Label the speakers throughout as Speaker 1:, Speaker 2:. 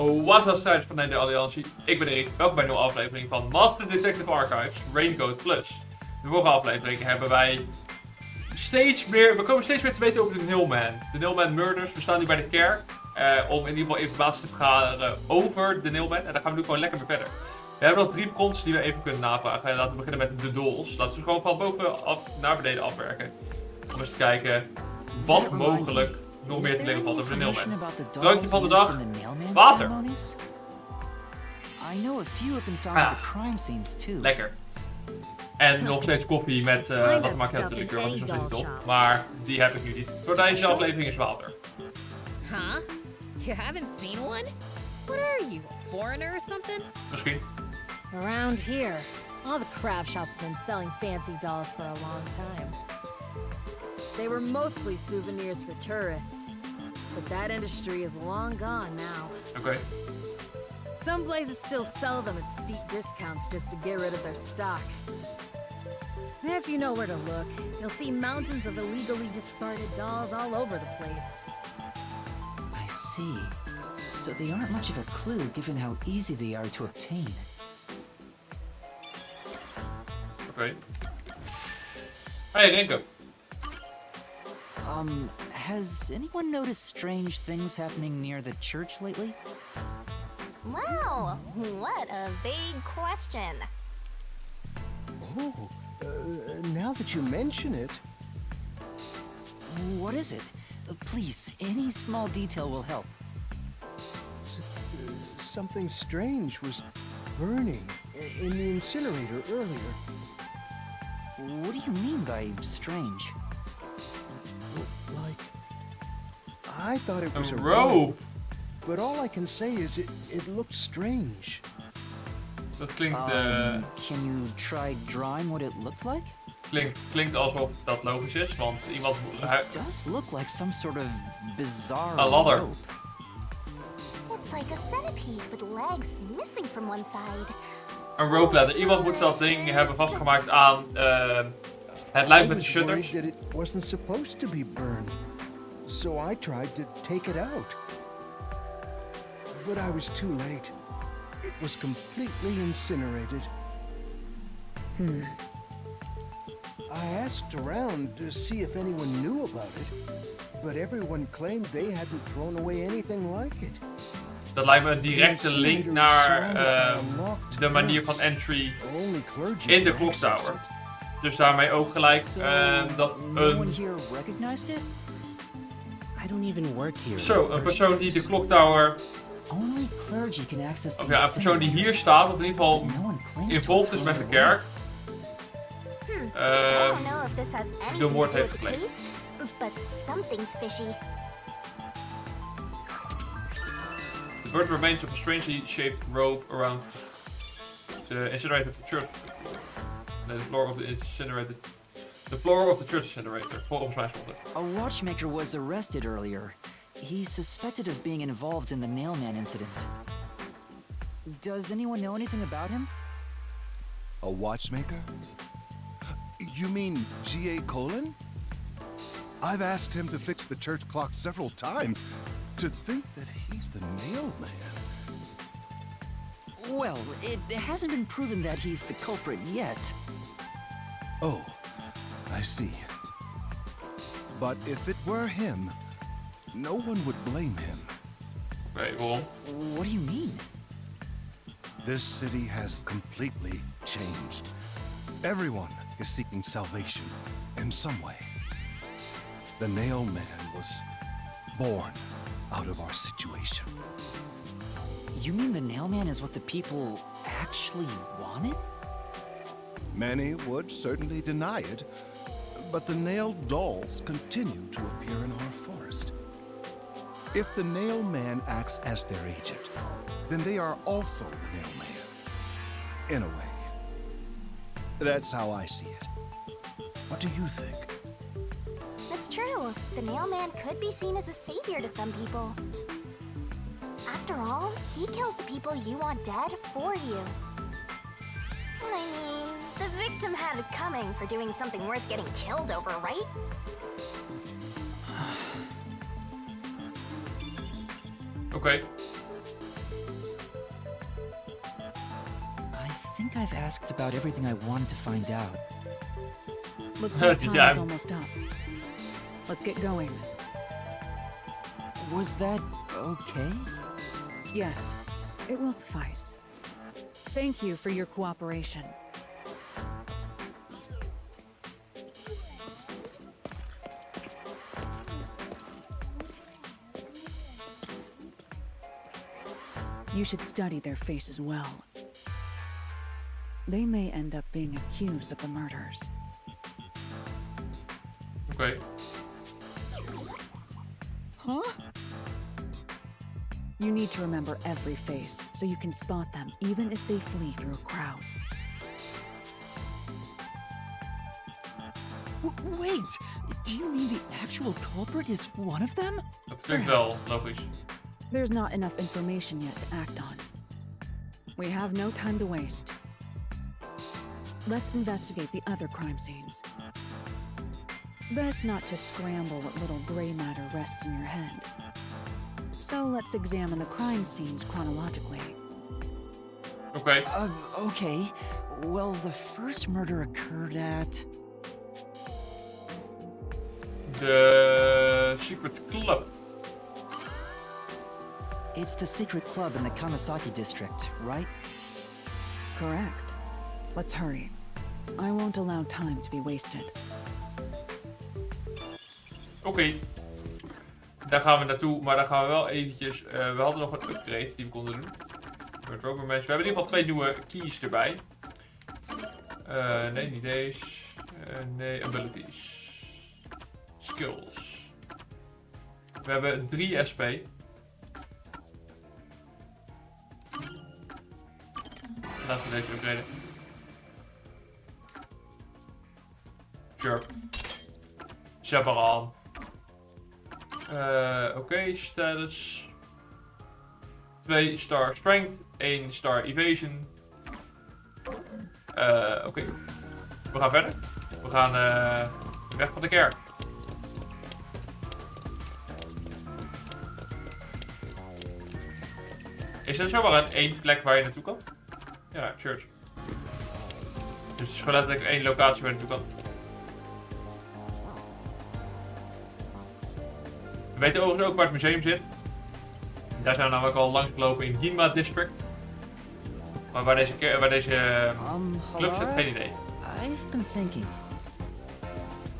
Speaker 1: What's up, strijders van de Alliantie? Ik ben Erik, welkom bij een nieuwe aflevering van Master Detective Archives Raincoat Plus. De vorige aflevering hebben wij we komen steeds meer te weten over de Nailman. De Nailman Murders. We staan nu bij de kerk om in ieder geval informatie te vergaren over de Nailman. En daar gaan we nu gewoon lekker mee verder. We hebben nog 3 bronzen die we even kunnen navragen. Laten we beginnen met de dolls. Laten we gewoon van boven naar beneden afwerken. Om eens te kijken wat mogelijk nog meer te leren valt over de Nailman. Drankje van de dag. Water. Lekker. En nog steeds koffie met wat maakt het likeur, want die is nog steeds top. Maar die heb ik nu niet. Voor deze aflevering is water.
Speaker 2: Huh? You haven't seen one? What are you, a foreigner or something?
Speaker 1: Misschien.
Speaker 2: Around here, all the craft shops have been selling fancy dolls for a long time. They were mostly souvenirs for tourists, but that industry is long gone now.
Speaker 1: Okay.
Speaker 2: Some places still sell them at steep discounts just to get rid of their stock. If you know where to look, you'll see mountains of illegally discarded dolls all over the place.
Speaker 3: I see. So they aren't much of a clue given how easy they are to obtain.
Speaker 1: Okay. Hey, Renko.
Speaker 3: Has anyone noticed strange things happening near the church lately?
Speaker 4: Wow, what a vague question.
Speaker 5: Oh, now that you mention it...
Speaker 3: What is it? Please, any small detail will help.
Speaker 5: Something strange was burning in the incinerator earlier.
Speaker 3: What do you mean by strange?
Speaker 5: Like... I thought it was a
Speaker 1: rope.
Speaker 5: But all I can say is it looked strange.
Speaker 1: Dat klinkt...
Speaker 3: Can you try drawing what it looked like?
Speaker 1: Klinkt alsof dat logisch is, want iemand...
Speaker 3: It does look like some sort of bizarre
Speaker 1: a ladder.
Speaker 3: rope.
Speaker 4: It's like a centipede with legs missing from one side.
Speaker 1: Een rope ladder. Iemand moet dat ding hebben vastgemaakt aan het lijf met de shutters.
Speaker 5: That it wasn't supposed to be burned, so I tried to take it out. But I was too late. It was completely incinerated. I asked around to see if anyone knew about it, but everyone claimed they hadn't thrown away anything like it.
Speaker 1: Dat lijkt me een directe link naar de manier van entry in de kloktower. Dus daarmee ook gelijk dat een... Zo, een persoon die de kloktower... Of ja, een persoon die hier staat, of in ieder geval involved is met de kerk. De moord heeft gepleegd.
Speaker 4: But something's fishy.
Speaker 1: The bird remains of a strangely shaped rope around the incinerator of the church. No, the floor of the incinerator. The floor of the church incinerator. Volgens mij stond het.
Speaker 3: A watchmaker was arrested earlier. He's suspected of being involved in the Nailman incident. Does anyone know anything about him?
Speaker 6: A watchmaker? You mean G.A. Colin? I've asked him to fix the church clock several times. To think that he's the Nailman.
Speaker 3: Well, it hasn't been proven that he's the culprit yet.
Speaker 6: Oh, I see. But if it were him, no one would blame him.
Speaker 1: Wait, waarom?
Speaker 3: What do you mean?
Speaker 6: This city has completely changed. Everyone is seeking salvation in some way. The Nailman was born out of our situation.
Speaker 3: You mean the Nailman is what the people actually wanted?
Speaker 6: Many would certainly deny it, but the nailed dolls continue to appear in our forest. If the Nailman acts as their agent, then they are also the Nailman. In a way. That's how I see it. What do you think?
Speaker 4: It's true. The Nailman could be seen as a savior to some people. After all, he kills the people you want dead for you. I mean, the victim had it coming for doing something worth getting killed over, right?
Speaker 1: Oké.
Speaker 3: think I've asked about everything I wanted to find out.
Speaker 7: Looks like
Speaker 1: Yeah.
Speaker 7: time is almost up. Let's get going.
Speaker 3: Was that okay?
Speaker 7: Yes, it will suffice. Thank you for your cooperation. You should study their faces well. They may end up being accused of the murders.
Speaker 1: Oké.
Speaker 7: Huh? You need to remember every face, so you can spot them even if they flee through a crowd.
Speaker 3: Wait! Do you mean the actual culprit is one of them?
Speaker 1: Dat klinkt wel
Speaker 7: Perhaps.
Speaker 1: logisch.
Speaker 7: There's not enough information yet to act on. We have no time to waste. Let's investigate the other crime scenes. Best not to scramble what little gray matter rests in your head. So let's examine the crime scenes chronologically.
Speaker 1: Oké.
Speaker 3: Okay. Well, the first murder occurred at...
Speaker 1: De Secret Club.
Speaker 3: It's the secret club in the Kamasaki district, right?
Speaker 7: Correct. Let's hurry. I won't allow time to be wasted.
Speaker 1: Oké. Daar gaan we naartoe, maar dan gaan we wel eventjes... we hadden nog een upgrade die we konden doen. We hebben in ieder geval 2 nieuwe keys erbij. Nee, niet deze. Nee, abilities. Skills. We hebben 3 SP. Laten we deze upgraden. Sure. Chaperon. Oké, status. 2 star strength, 1 star evasion. Oké. We gaan verder. We gaan weg van de kerk. Is er zomaar een één plek waar je naartoe kan? Ja, church. Dus het is gewoon letterlijk 1 locatie waar je naartoe kan. We weten overigens ook waar het museum zit. Daar zijn we namelijk al langs gelopen in Ginma District. Maar waar deze club zit, geen idee.
Speaker 3: I've been thinking.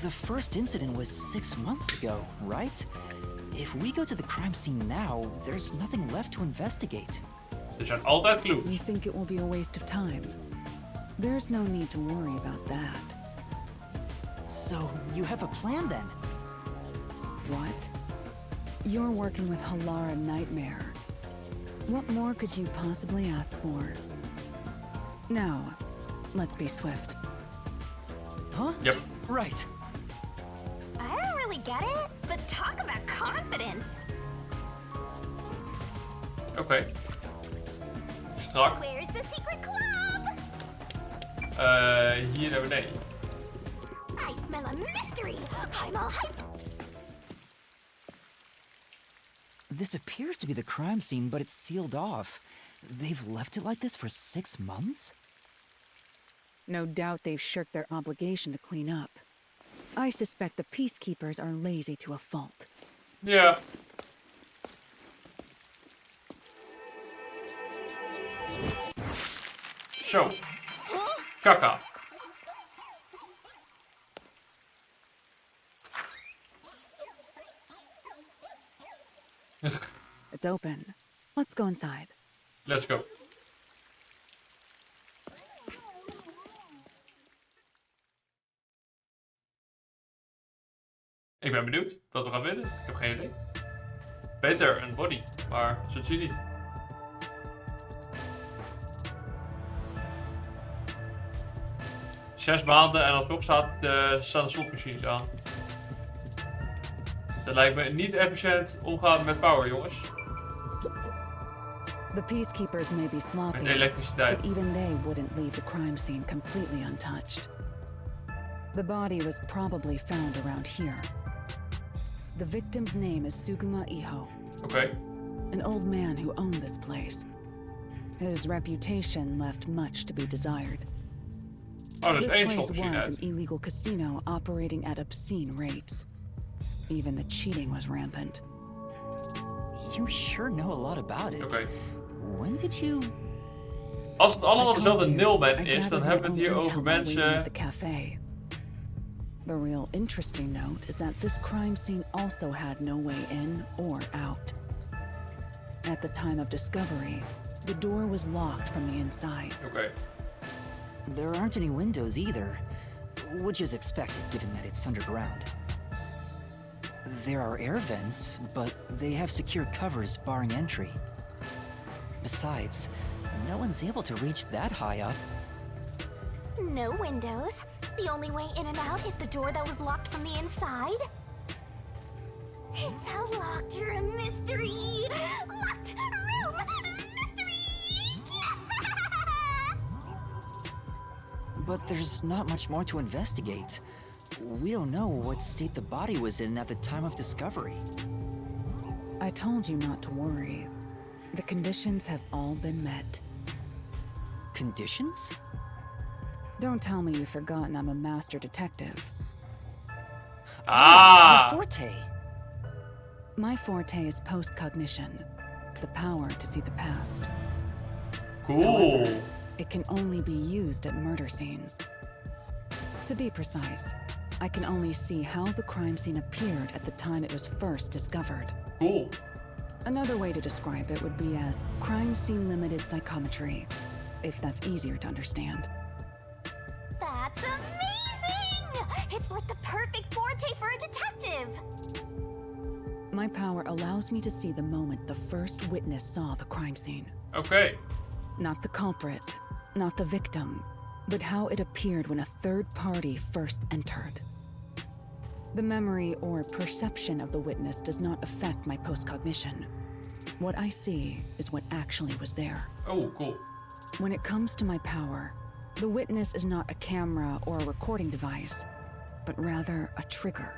Speaker 3: The first incident was 6 months ago, right? If we go to the crime scene now, there's nothing left to investigate.
Speaker 1: Er zijn altijd clues.
Speaker 7: You think it will be a waste of time? There's no need to worry about that.
Speaker 3: So, you have a plan then?
Speaker 7: What? You're working with Halara Nightmare. What more could you possibly ask for? Now, let's be swift.
Speaker 3: Huh?
Speaker 1: Yep.
Speaker 3: Right.
Speaker 4: I don't really get it, but talk about confidence.
Speaker 1: Oké. Strak.
Speaker 4: Where's the secret club?
Speaker 1: Hier naar beneden.
Speaker 4: I smell a mystery. I'm all hype.
Speaker 3: This appears to be the crime scene, but it's sealed off. They've left it like this for 6 months?
Speaker 7: No doubt they've shirked their obligation to clean up. I suspect the peacekeepers are lazy to a fault.
Speaker 1: Ja. Zo. Kaka.
Speaker 7: It's open. Let's go inside.
Speaker 1: Let's go. Ik ben benieuwd wat we gaan vinden. Ik heb geen idee. Beter een body, maar zo zie je niet. Zes maanden en alsnog staan de slotmachines aan. Dat lijkt me niet efficiënt omgaan met power, jongens.
Speaker 7: The peacekeepers may be sloppy,
Speaker 1: Met elektriciteit.
Speaker 7: but even they wouldn't leave the crime scene completely untouched. The body was probably found around here. The victim's name is Suguma Iho,
Speaker 1: Oké.
Speaker 7: an old man who owned this place. His reputation left much to be desired.
Speaker 1: Oh, dat is
Speaker 7: This
Speaker 1: één
Speaker 7: place
Speaker 1: slotmachine
Speaker 7: was an
Speaker 1: uit.
Speaker 7: illegal casino operating at obscene rates. Even the cheating was rampant.
Speaker 3: You sure know a lot about it.
Speaker 1: Oké.
Speaker 3: When did you...
Speaker 1: Als het allemaal
Speaker 7: I told
Speaker 1: dezelfde
Speaker 7: you,
Speaker 1: nilman
Speaker 7: I
Speaker 1: is, dan
Speaker 7: gathered
Speaker 1: hebben we het
Speaker 7: my
Speaker 1: hier
Speaker 7: own
Speaker 1: over
Speaker 7: intel while waiting at
Speaker 1: mensen...
Speaker 7: the cafe. The real interesting note is that this crime scene also had no way in or out. At the time of discovery, the door was locked from the inside.
Speaker 1: Oké.
Speaker 3: There aren't any windows either, which is expected given that it's underground. There are air vents, but they have secure covers barring entry. Besides, no one's able to reach that high up.
Speaker 4: No windows. The only way in and out is the door that was locked from the inside. It's a locked room mystery. Locked room mystery.
Speaker 3: But there's not much more to investigate. We don't know what state the body was in at the time of discovery.
Speaker 7: I told you not to worry. The conditions have all been met.
Speaker 3: Conditions?
Speaker 7: Don't tell me you've forgotten I'm a master detective.
Speaker 1: Ah!
Speaker 3: Your forte.
Speaker 7: My forte is post-cognition, the power to see the past.
Speaker 1: Cool.
Speaker 7: It can only be used at murder scenes. To be precise, I can only see how the crime scene appeared at the time it was first discovered.
Speaker 1: Cool.
Speaker 7: Another way to describe it would be as crime scene limited psychometry, if that's easier to understand.
Speaker 4: That's amazing! It's like the perfect forte for a detective.
Speaker 7: My power allows me to see the moment the first witness saw the crime scene.
Speaker 1: Oké.
Speaker 7: Not the culprit, not the victim, but how it appeared when a third party first entered. The memory or perception of the witness does not affect my postcognition. What I see is what actually was there.
Speaker 1: Oh, cool.
Speaker 7: When it comes to my power, the witness is not a camera or a recording device, but rather a trigger.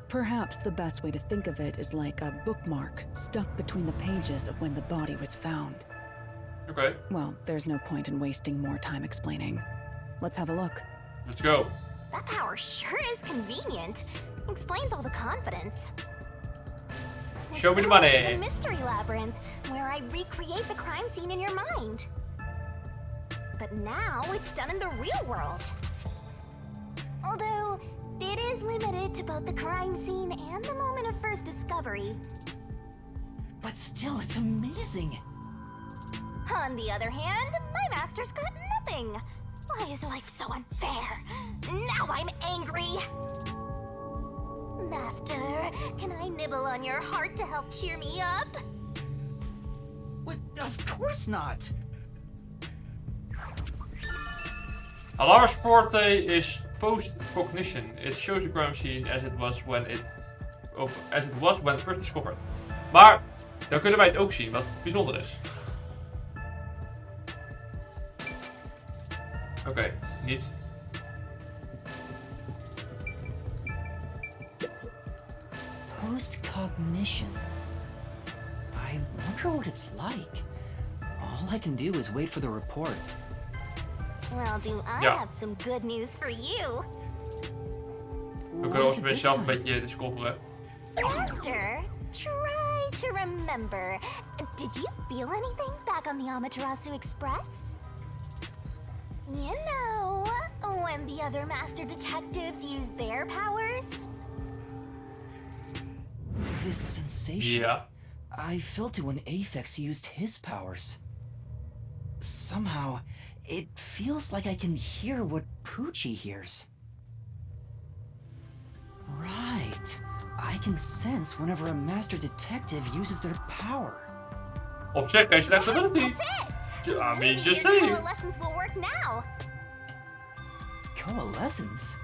Speaker 7: Perhaps the best way to think of it is like a bookmark stuck between the pages of when the body was found.
Speaker 1: Oké.
Speaker 7: Well, there's no point in wasting more time explaining. Let's have a look.
Speaker 1: Let's go.
Speaker 4: That power sure is convenient. Explains all the confidence. It's
Speaker 1: Show me the
Speaker 4: similar
Speaker 1: money.
Speaker 4: to the mystery labyrinth, where I recreate the crime scene in your mind. But now it's done in the real world. Although, it is limited to both the crime scene and the moment of first discovery.
Speaker 3: But still, it's amazing.
Speaker 4: On the other hand, my master's got nothing. Why is life so unfair? Now I'm angry. Master, can I nibble on your heart to help cheer me up?
Speaker 3: Of course not.
Speaker 1: Alarm's forte is post-cognition. It shows the crime scene as it was when first discovered. Maar dan kunnen wij het ook zien, wat bijzonder is. Oké, niet.
Speaker 3: Post-cognition. I wonder what it's like. All I can do is wait for the report.
Speaker 4: Well, do I
Speaker 1: Ja.
Speaker 4: have some good news for you.
Speaker 1: We
Speaker 3: What
Speaker 1: kunnen
Speaker 3: is
Speaker 1: ons
Speaker 3: it
Speaker 1: weer
Speaker 3: this
Speaker 1: zelf een
Speaker 3: time?
Speaker 1: beetje discoveren.
Speaker 4: Master, try to remember. Did you feel anything back on the Amaterasu Express? You know, when the other master detectives used their powers?
Speaker 3: This sensation.
Speaker 1: Ja.
Speaker 3: I felt it when Aphex used his powers. Somehow, it feels like I can hear what Poochie hears. Right. I can sense whenever a master detective uses their power.
Speaker 1: Op zich geen slechte
Speaker 4: Yes,
Speaker 1: ability.
Speaker 4: that's it!
Speaker 1: I mean,
Speaker 4: Maybe
Speaker 1: just
Speaker 4: your
Speaker 1: saying.
Speaker 4: power lessons will work now.
Speaker 3: Coalescence?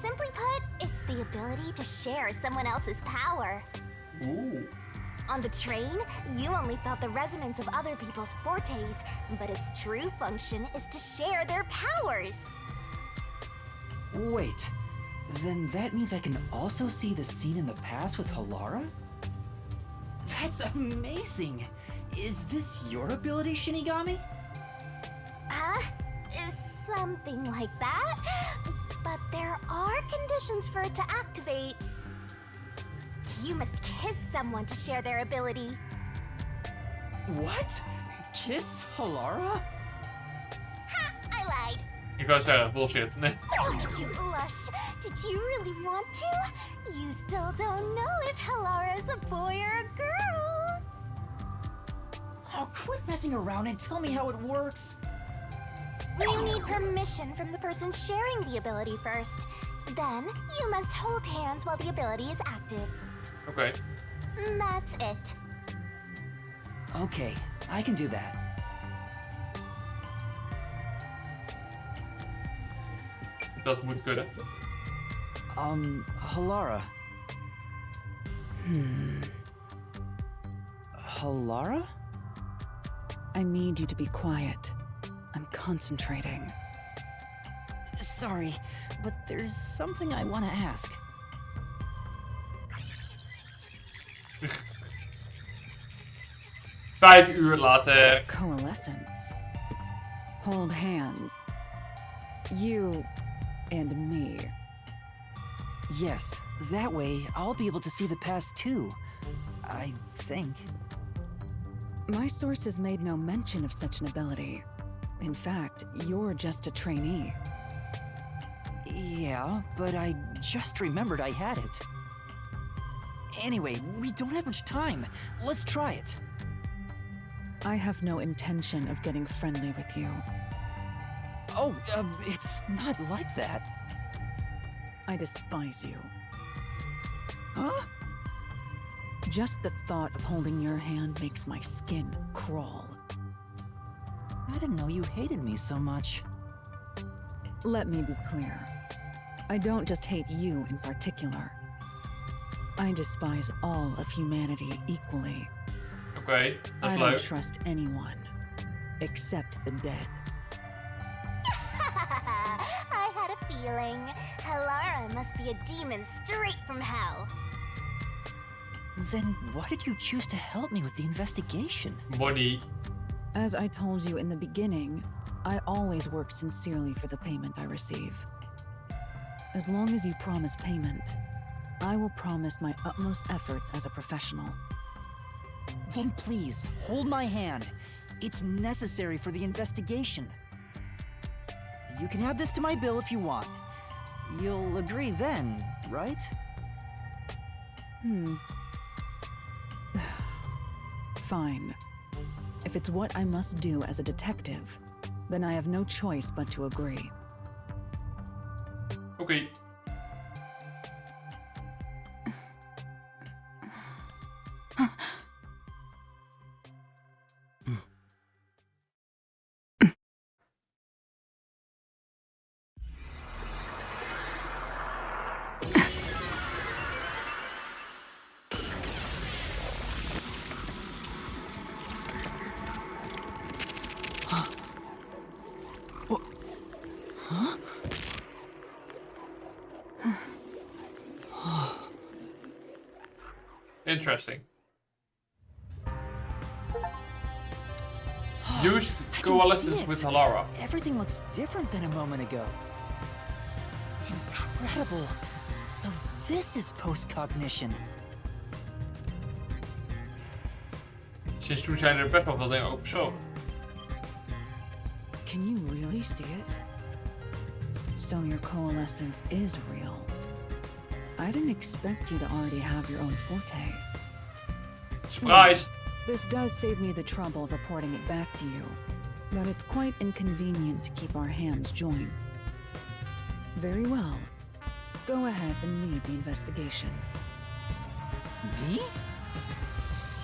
Speaker 4: Simply put, it's the ability to share someone else's power.
Speaker 1: Oeh.
Speaker 4: On the train, you only felt the resonance of other people's fortes, but its true function is to share their powers.
Speaker 3: Wait. Then that means I can also see the scene in the past with Halara? That's amazing! Is this your ability, Shinigami?
Speaker 4: Something like that. But there are conditions for it to activate. You must kiss someone to share their ability.
Speaker 3: What? Kiss Halara?
Speaker 4: Ha! I lied.
Speaker 1: Ik wou zeggen, bullshit. Nee.
Speaker 4: Oh, did you blush? Did you really want to? You still don't know if Halara is a boy or a girl.
Speaker 3: Oh, quit messing around and tell me how it works.
Speaker 4: You need permission from the person sharing the ability first. Then, you must hold hands while the ability is active.
Speaker 1: Oké.
Speaker 4: That's it.
Speaker 3: Okay, I can do that.
Speaker 1: Dat moet kunnen.
Speaker 3: Halara. Halara?
Speaker 7: I need you to be quiet. I'm concentrating.
Speaker 3: Sorry, but there's something I want to ask.
Speaker 1: 5 uur later.
Speaker 7: Coalescence. Hold hands. You and me.
Speaker 3: Yes, that way I'll be able to see the past too. I think.
Speaker 7: My sources made no mention of such an ability. In fact, you're just a trainee.
Speaker 3: Yeah, but I just remembered I had it. Anyway, we don't have much time. Let's try it.
Speaker 7: I have no intention of getting friendly with you.
Speaker 3: Oh, it's not like that.
Speaker 7: I despise you.
Speaker 3: Huh?
Speaker 7: Just the thought of holding your hand makes my skin crawl.
Speaker 3: I didn't know you hated me so much.
Speaker 7: Let me be clear. I don't just hate you in particular. I despise all of humanity equally.
Speaker 1: Oké, dat
Speaker 7: I
Speaker 1: is
Speaker 7: don't
Speaker 1: leuk.
Speaker 7: trust anyone, except the dead.
Speaker 4: I had a feeling. Halara must be a demon straight from hell.
Speaker 3: Then why did you choose to help me with the investigation?
Speaker 1: Money.
Speaker 7: As I told you in the beginning, I always work sincerely for the payment I receive. As long as you promise payment, I will promise my utmost efforts as a professional.
Speaker 3: Then please, hold my hand. It's necessary for the investigation. You can add this to my bill if you want. You'll agree then, right?
Speaker 7: Fine. If it's what I must do as a detective, then I have no choice but to agree.
Speaker 1: Oké. Interesting. Used
Speaker 3: I can see
Speaker 1: coalescence
Speaker 3: it.
Speaker 1: with Halara.
Speaker 3: Everything looks different than a moment ago. Incredible. So this is post-cognition.
Speaker 1: Sinds toen zijn er best wel veel dingen ook zo.
Speaker 7: Can you really see it? So your coalescence is real. I didn't expect you to already have your own forte.
Speaker 1: Surprise!
Speaker 7: This does save me the trouble of reporting it back to you, but it's quite inconvenient to keep our hands joined. Very well. Go ahead and lead the investigation.
Speaker 3: Me?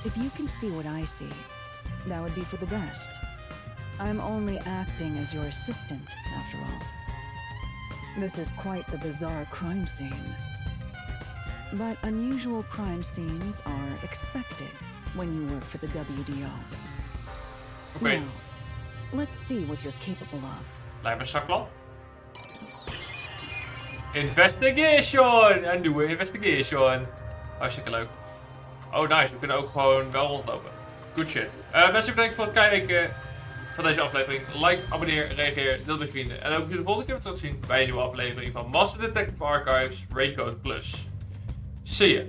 Speaker 7: If you can see what I see, that would be for the best. I'm only acting as your assistant, after all. This is quite the bizarre crime scene. But unusual crime scenes are expected when you work for the WDO.
Speaker 1: Oké,
Speaker 7: Now, let's see what you're capable of.
Speaker 1: lijkt me een zaklamp. Investigation! Een nieuwe investigation. Hartstikke leuk. Oh nice, we kunnen ook gewoon wel rondlopen. Good shit. Mensen, bedankt voor het kijken van deze aflevering. Like, abonneer, reageer, deel met vrienden. En hoop je de volgende keer weer terug te zien bij een nieuwe aflevering van Master Detective Archives Raincoat Plus. See ya.